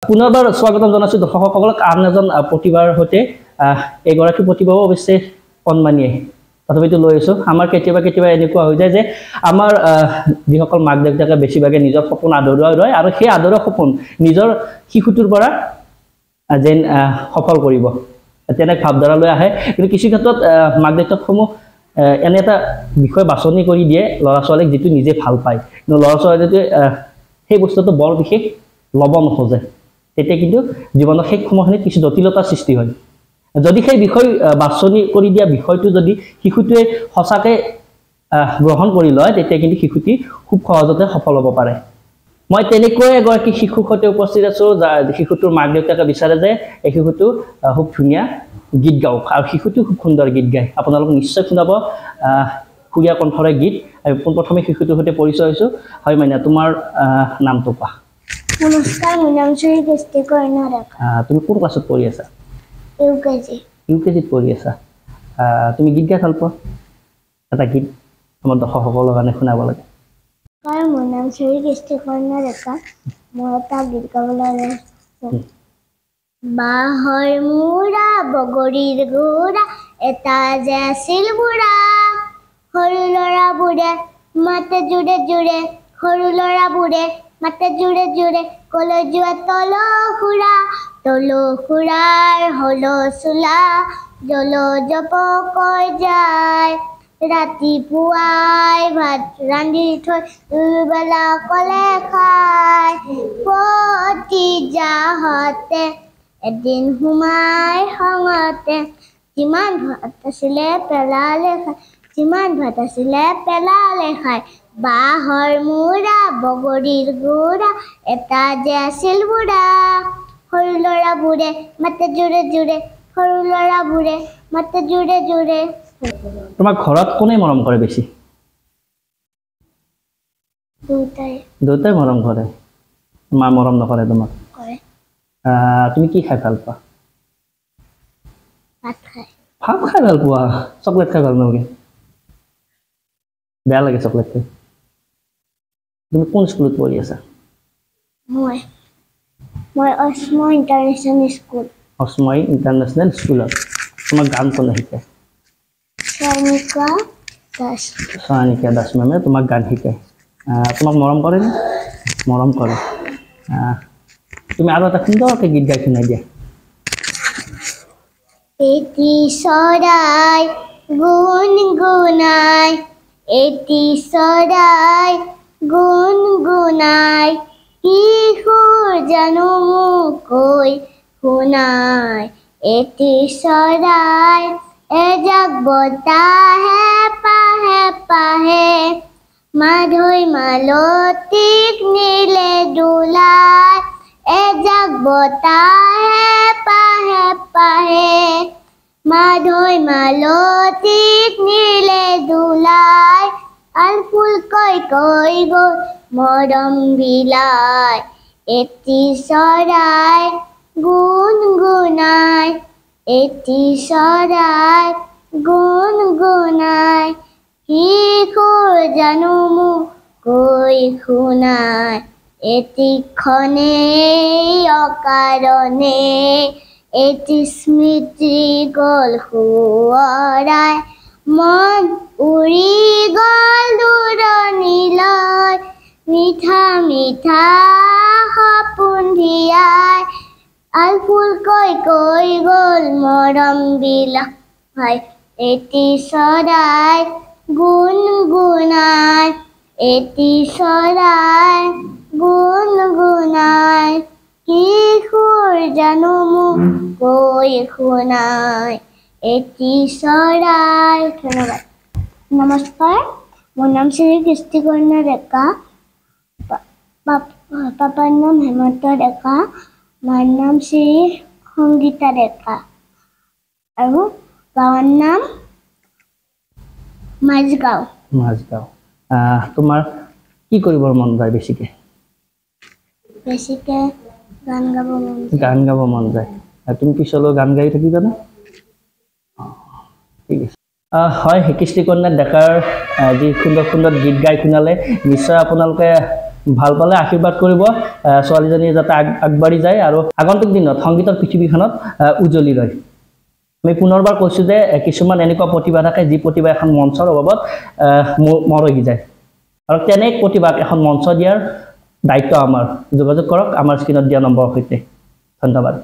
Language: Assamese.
পুনৰবাৰ স্বাগতম জনাইছোঁ দৰ্শকসকলক আন এজন প্ৰতিভাৰ সৈতে এগৰাকী প্ৰতিভাও অৱশ্যে সন্মানীয়ে তথাপিতো লৈ আছোঁ আমাৰ কেতিয়াবা কেতিয়াবা এনেকুৱা হৈ যায় যে আমাৰ যিসকল মাক দেউতাকে বেছিভাগে নিজৰ সপোন আদৰুৱা ৰয় আৰু সেই আদৰুৱা সপোন নিজৰ শিশুটোৰ পৰা যেন সফল কৰিব তেনে ভাৱধাৰা লৈ আহে কিন্তু কিছু ক্ষেত্ৰত মাক দেউতাকসমূহ এনে এটা বিষয় বাছনি কৰি দিয়ে ল'ৰা ছোৱালীক যিটো নিজে ভাল পায় কিন্তু ল'ৰা ছোৱালীয়ে যদি সেই বস্তুটো বৰ বিশেষ ল'ব নোখোজে তেতিয়া কিন্তু জীৱনৰ শেষ সময়খিনিত কিছু জটিলতাৰ সৃষ্টি হয় যদি সেই বিষয় বাছনি কৰি দিয়া বিষয়টো যদি শিশুটোৱে সঁচাকৈ গ্ৰহণ কৰি লয় তেতিয়া কিন্তু শিশুটি খুব সহজতে সফল হ'ব পাৰে মই তেনেকৈ এগৰাকী শিশুৰ সৈতে উপস্থিত আছোঁ শিশুটোৰ মাক দেউতাকে বিচাৰে যে এই শিশুটো খুব ধুনীয়া গীত গাওক আৰু শিশুটো খুব সুন্দৰ গীত গায় আপোনালোক নিশ্চয় শুনাব সুৰীয়া কণ্ঠৰে গীত আৰু পোনপ্ৰথমে শিশুটোৰ সৈতে পৰিচয় হৈছোঁ হয় মাইনা তোমাৰ নামটো কোৱা নমস্কাৰ মোৰ নাম শ্ৰী কৃষ্টি কৰ্ণা ডেকা তুমি কোন ক্লাছত পঢ়ি আছা ইউকেজিত পঢ়ি আছা তুমি গীত গাই ভাল পোৱা এটা গীত আমাৰ দৰ্শকসকলৰ কাৰণে শুনাব লাগে মোৰ নাম শ্ৰী কৃষ্টি কৰ্ণা ডেকা মই এটা গীত গাবলৈ লৈছোঁ বাঁহৰ মূৰা বগৰীৰ গুৰা এটা যে আছিল বুঢ়া সৰু ল'ৰাবোৰে মাতে জোৰে জোৰে সৰু ল'ৰাবোৰে মাতে জোৰে জোৰে কলৈ যোৱা তল খুৰাৰ হল চোলা জল জপকৈ যায় ৰাতিপুৱাই ভাত ৰান্ধি থৈ দুবেলা কলে খায় ভতিজাহঁতে এদিন সোমাই খঙতে যিমান ভাত আছিলে পেলালে খায় বাঁহৰ মূৰা বগৰীৰ গুৰা এটা যে আছিল বুঢ়া সৰু ল'ৰাবোৰে মাতে জোৰে জোৰে সৰু ল'ৰাবোৰে মাতে জোৰে জোৰে তোমাক ঘৰত কোনে মৰম কৰে বেছি দেউতাই মৰম কৰে মা মৰম নকৰে তোমাক তুমি কি খাই ভাল পোৱা ভাত খাই ভাল পোৱা চকলেট খাই ভাল নালাগে বেয়া লাগে চকলেট খাই তুমি কোন স্কুলত পঢ়ি আছা মই অস্ময় ইণ্টাৰনেশ্যনেল স্কুলত তোমাক গান কোনে শিকায় চয়নিকা দাস মেমে তোমাক গান শিকায় তোমাক মৰম কৰে নে মৰম কৰে তুমি আৰু এটা সুন্দৰকৈ গীত গাই শুনাই দিয়া এটি চৰাই গুণগুণাই এটি চৰাই গুণগুণাই কিশোৰ জানো মুকৈ শুনাই এটি চৰাই এজাক বতাহে পাহে পাহে মাধৈ মালতীক নিলে দোলাই এজাক বতাহে পাহে পাহে মাধৈ মালতীক নিলে দোলাই আলফুল কৈ কৈ গৈ মৰম বিলাই এটি চৰাই গুণগুণাই এটি চৰাই গুণগুণাই কিশোৰ জানো মুকৈ শুনাই এটিখনে অকাৰণে এটি স্মৃতি গ'ল সোঁৱৰাই মন উৰি গ'ল দূৰণিলৈ মিঠা মিঠা সপোন ধিয়াই আলফুল কৈ কৈ গ'ল মৰম বিলাই এটি চৰাই গুণগুণাই এটি চৰাই গুণগুণাই কিশোৰ জানো মুকৈ শুনাই এটি চৰাই ধন্যবাদ নমস্কাৰ মোৰ নাম শ্ৰী কৃষ্টি কৰ্ণা ডেকা পাপাৰ নাম হেমন্ত ডেকা মাৰ নাম শ্ৰী সংগীতা ডেকা আৰু গাঁৱৰ নাম মাজগাঁও তোমাৰ কি কৰিবৰ মন যায় বেছিকে গান গাব মন যায় তুমি পিছলৈ গান গাই থাকিবানে ঠিক আছে হয় কৃষ্টি কন্যা ডেকাৰ যি সুন্দৰ সুন্দৰ গীত গাই শুনালে নিশ্চয় আপোনালোকে ভাল পালে আশীৰ্বাদ কৰিব ছোৱালীজনী যাতে আগবাঢ়ি যায় আৰু আগন্তুক দিনত সংগীতৰ পৃথিৱীখনত উজ্জ্বলি ৰয় আমি পুনৰবাৰ কৈছোঁ যে কিছুমান এনেকুৱা প্ৰতিভা থাকে যি প্ৰতিভা এখন মঞ্চৰ অভাৱত মৰহি যায় আৰু তেনে প্ৰতিভাক এখন মঞ্চ দিয়াৰ দায়িত্ব আমাৰ যোগাযোগ কৰক আমাৰ স্ক্ৰীনত দিয়া নম্বৰৰ সৈতে ধন্যবাদ